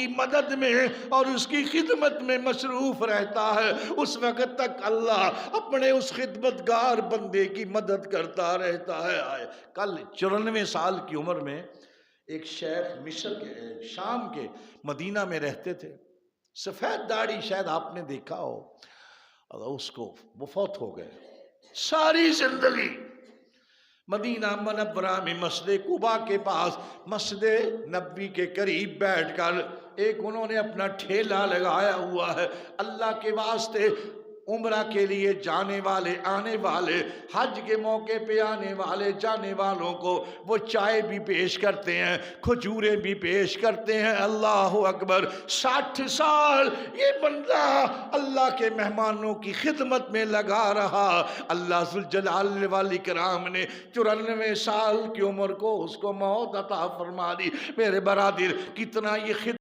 کی مدد میں اور اس کی خدمت میں مصروف رہتا ہے، اس وقت تک اللہ اپنے اس خدمتگار بندے کی مدد کرتا رہتا ہے۔ کل 94 سال کی عمر میں ایک شیخ مصر کے شام کے مدینہ میں رہتے تھے، سفید داڑھی، شاید آپ نے دیکھا ہو، اور اس کو وہ فوت ہو گئے۔ ساری زندگی مدینہ منورہ میں مسجد قباء کے پاس مسجد نبوی کے قریب بیٹھ کر ایک انہوں نے اپنا ٹھیلا لگایا ہوا ہے، اللہ کے واسطے عمرہ کے لیے جانے والے، آنے والے، حج کے موقع پہ آنے والے، جانے والوں کو وہ چائے بھی پیش کرتے ہیں، کھجوریں بھی پیش کرتے ہیں۔ اللہ اکبر! 60 سال یہ بندہ اللہ کے مہمانوں کی خدمت میں لگا رہا۔ اللہ ذوالجلال والاکرام نے 94 سال کی عمر کو اس کو موت عطا فرما دی۔ میرے برادر، کتنا یہ خدمت